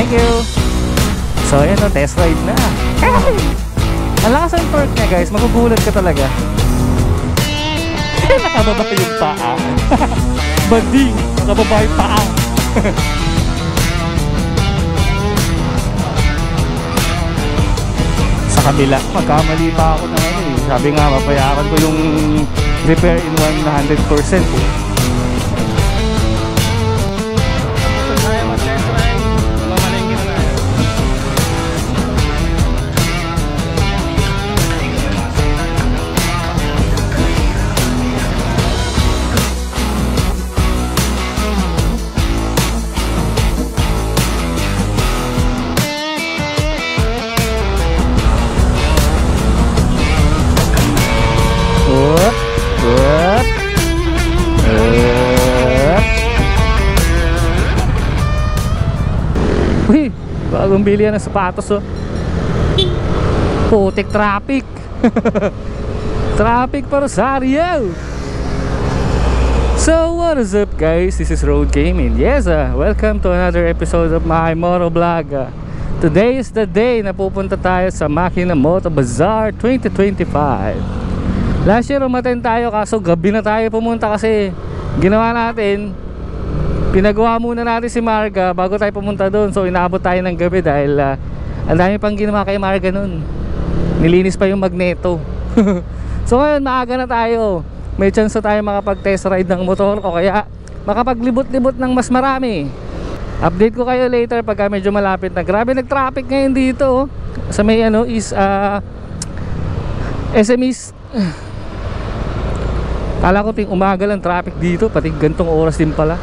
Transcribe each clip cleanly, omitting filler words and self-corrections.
Thank you. So ayan o, test ride na. Ang lakas ang torque niya guys, magugulat ka talaga. Nakababa yung paa. Bading, nakababa yung paa. Sa kabila, magkamali pa ako na ano eh. Sabi nga, mapayakan ko yung repair in 100%. Uy, bagong bili yan ng sapatos oh. Putik traffic. Traffic pa Rosario. So what is up guys, this is Road Gaming. Yes, welcome to another episode of my moto vlog. Today is the day na pupunta tayo sa Makina Moto Bazaar 2025. Last year umaten tayo kaso gabi na tayo pumunta kasi ginawa natin, pinagawa muna natin si Marga bago tayo pumunta doon. So inaabot tayo ng gabi dahil ang dami pang ginawa kay Marga noon. Nilinis pa yung magneto. So ngayon maaga na tayo, may chance na tayo makapag test ride ng motor ko, kaya makapaglibot-libot ng mas marami. Update ko kayo later pagka medyo malapit na. Grabe nag-traffic ngayon dito sa may ano is SMEs. Kala ko ting umaga lang traffic dito, pati gantong oras din pala.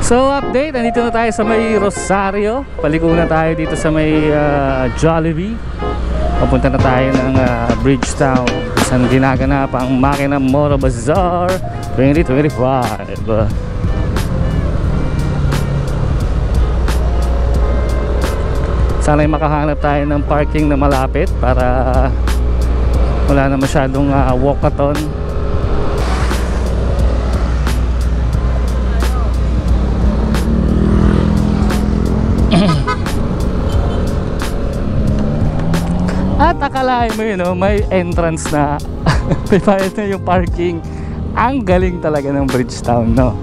So update, nandito na tayo sa may Rosario. Paliko na tayo dito sa may Jollibee. Papunta na tayo ng Bridgetown, saan ginaganap ang Makina Moto Bazaar 2025. Sana'y makahanap tayo ng parking na malapit para wala na masyadong walkathon. At akalain mo yun, no? May entrance na. May bayad na yung parking. Ang galing talaga ng Bridgetown, no?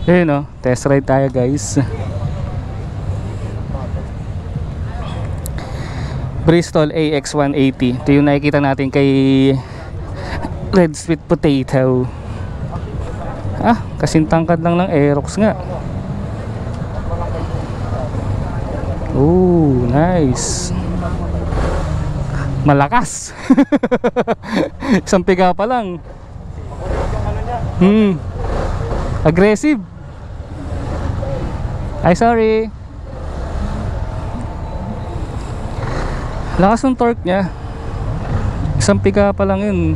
Ayun no, test ride tayo guys. Bristol AX180. Ito yung nakikita natin kay Red Sweet Potato. Kasing tangkad lang ng Aerox nga. Oh, nice. Malakas. Isang piga pa lang. Aggressive. Ay sorry. Lakas ng torque niya. Isang piga pa lang yun.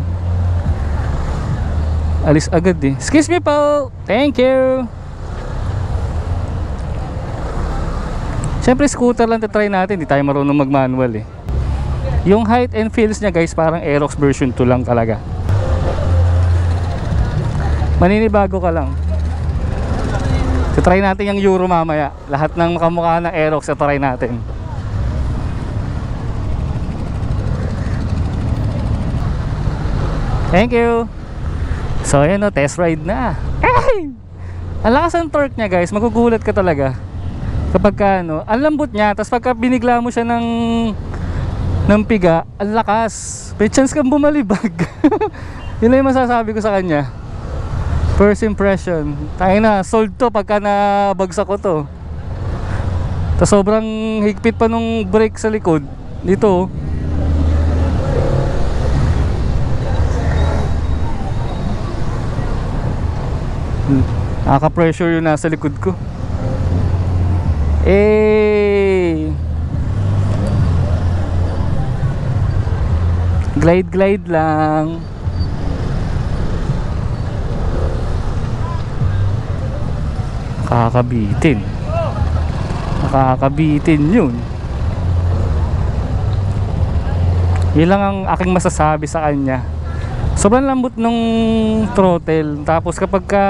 Alis agad eh. Excuse me po. Thank you. Siyempre scooter lang try natin. Hindi tayo marunong mag manual eh. Yung height and feels niya guys, parang Aerox version 2 lang talaga. Maninibago ka lang. So try natin yung Euro mamaya. Lahat ng makamukha ng Aerox so try natin. Thank you. So ayan o, test ride na. Ang lakas ng torque niya guys, magugulat ka talaga. Kapag ka ano, ang lambot niya, tapos pagka binigla mo siya ng piga, ang lakas. May chance kang bumalibag. Yun na yung masasabi ko sa kanya. First impression, tayo na, sold to pagka nabagsak ko to. Tapos sobrang higpit pa nung brake sa likod. Dito nakaka-pressure yung nasa likod ko. Glide glide lang. Nakakabitin. Nakakabitin yun. Yun lang ang aking masasabi sa kanya. Sobrang lambot nung throttle. Tapos kapag ka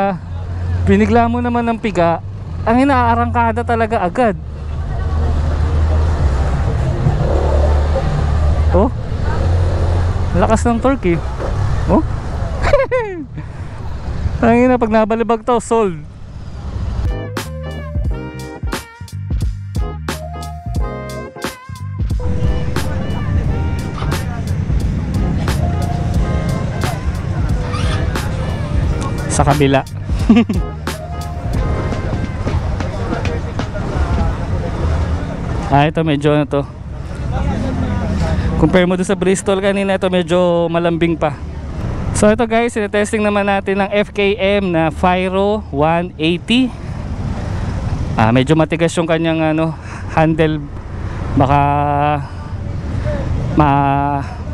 binigla mo naman ng piga, ang inaarangkada talaga agad. Oh, lakas ng torque eh. Oh. Ang ina, pag nabalibag to, sold. Sa kabila. Ito medyo ano to, compare mo doon sa Bristol kanina, ito medyo malambing pa. So ito guys, sinetesting naman natin ng FKM na Fyro 180. Medyo matigas yung kanyang ano, handle. Baka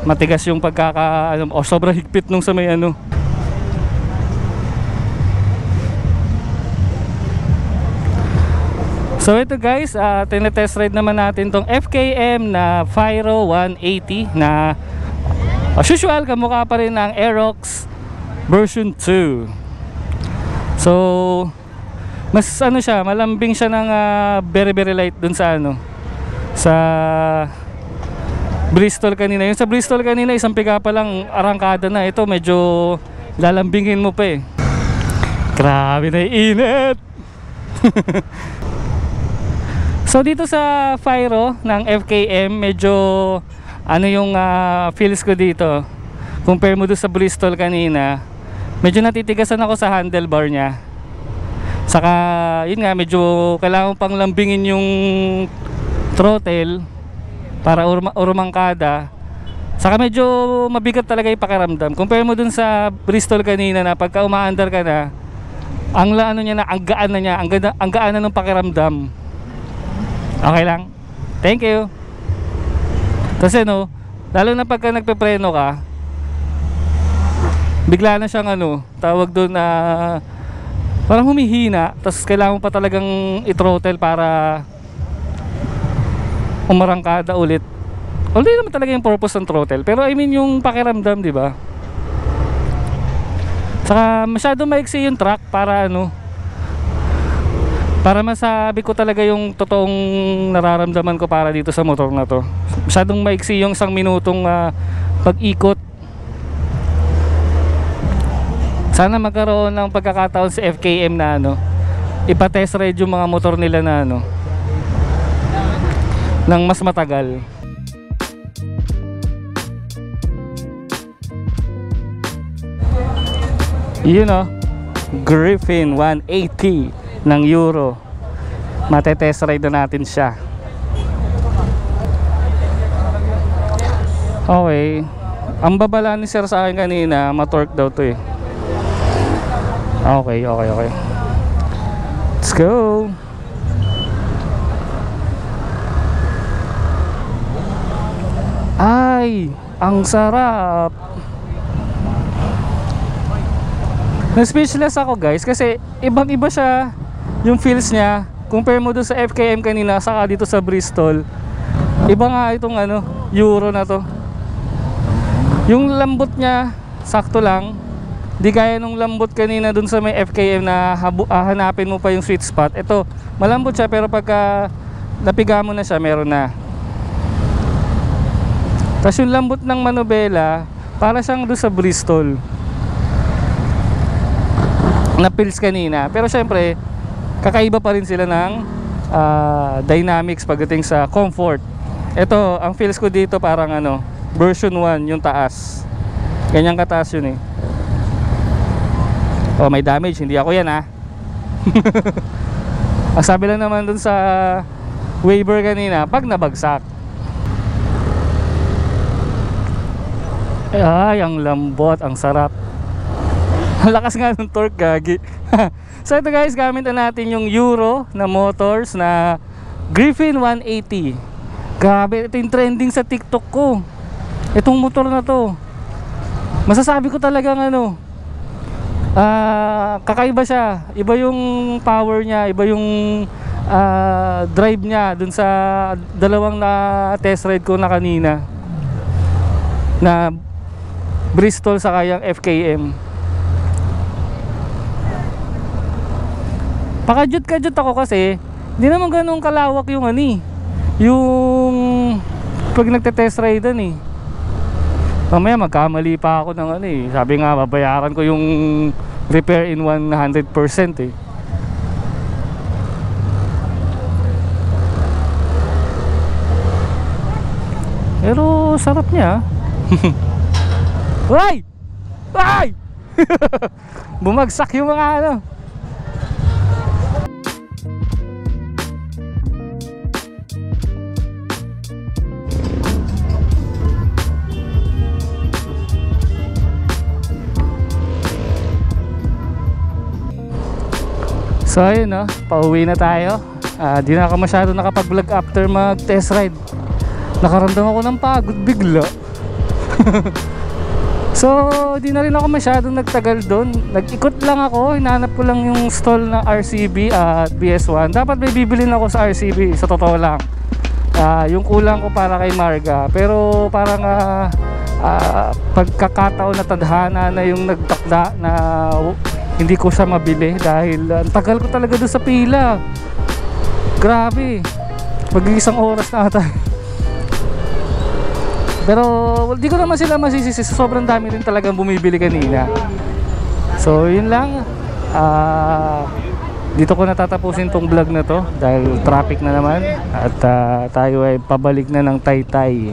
matigas yung pagkaka o sobrang higpit nung sa may ano. So ito guys, tinetest ride naman natin tong FKM na Fyro 180 na as usual, kamukha pa rin ng Aerox version 2. So mas ano siya, malambing siya ng very very light dun sa ano, sa Bristol kanina. Yung sa Bristol kanina, isang piga pa lang arangkada na. Ito medyo lalambingin mo pa eh. Grabe na init. So dito sa Fyro ng FKM, medyo ano yung feels ko dito compare mo doon sa Bristol kanina. Medyo natitigasan ako sa handlebar nya. Saka yun nga, medyo kailangan pang lambingin yung throttle para urumangkada. Saka medyo mabigat talaga yung pakiramdam. Compare mo dun sa Bristol kanina na pagka umaandar ka na, ang ano niya na, ang gaan na niya, ang gaan na ng pakiramdam. Okay lang. Thank you. Kasi no, lalo na pagka nagpepreno ka, bigla na siyang ano, tawag doon na parang humihina, tapos kailangan mo pa talagang i-throttle para umarangkada ulit. Hindi naman talaga yung purpose ng throttle, pero I mean yung pakiramdam, di ba? Saka masyado maiksi yung track para ano, para masabi ko talaga yung totoong nararamdaman ko para dito sa motor na to. Masyadong maiksi yung 1 minutong pag-ikot. Sana magkaroon ng pagkakataon sa FKM na ano, ipa-test ride yung mga motor nila na ano, ng mas matagal. Yun o, Griffin 180 ng Euro. Matetest ride na natin siya. Okay, ang babala ni sir sa akin kanina, ma-torque daw to eh. Okay. Let's go. Ay, ang sarap. Na-speechless ako guys kasi ibang-iba siya yung feels niya. Compare mo doon sa FKM kanina saka dito sa Bristol. Iba nga itong ano, Euro na to. Yung lambot niya sakto lang. Di gaya nung lambot kanina doon sa may FKM na hanapin mo pa yung sweet spot. Ito, malambot siya pero pagka napiga mo na siya, meron na. Tapos yung lambot ng manubela, para siyang doon sa Bristol na pills kanina. Pero syempre, kakaiba pa rin sila ng dynamics pagdating sa comfort. Ito, ang feels ko dito parang ano, version 1 yung taas. Ganyang kataas yun eh. Oh, may damage, hindi ako yan ha. Ang sabi lang naman dun sa waiver kanina, pag nabagsak. Ay, ang lambot, ang sarap. Ang lakas nga ng torque, gagi. So ito guys, gamit na natin yung Euro na motors na Griffin 180. Grabe, ito yung trending sa TikTok ko. Itong motor na to, masasabi ko talagang ano, kakaiba siya. Iba yung power niya, iba yung drive niya dun sa dalawang na test ride ko na kanina, na Bristol sa kayang FKM. Pakajut-kajut ako kasi hindi naman ganun kalawak yung yung pag nagte-test ride eh. Mamaya magkamali pa ako ng sabi nga babayaran ko yung repair in 100% eh. Pero sarap niya. Hoy! Hoy! Bumagsak yung mga So ayun pauwi na tayo. Di na ako masyado nakapag-vlog after mag-test ride. Nakaramdam ako ng pagod bigla. So di na rin ako masyadong nagtagal doon. Nag-ikot lang ako, hinanap ko lang yung stall na RCB at BS1. Dapat may bibilin ako sa RCB, sa totoo lang. Yung kulang ko para kay Marga. Pero parang pagkakataon na tadhana na yung nagtakda na hindi ko siya mabili dahil ang tagal ko talaga doon sa pila. Grabe, mag-iisang oras na ata. Pero di ko naman sila masisisi, sobrang dami rin talagang bumibili kanina. So yun lang, dito ko natatapusin tong vlog na to dahil traffic na naman. At tayo ay pabalik na ng Taytay.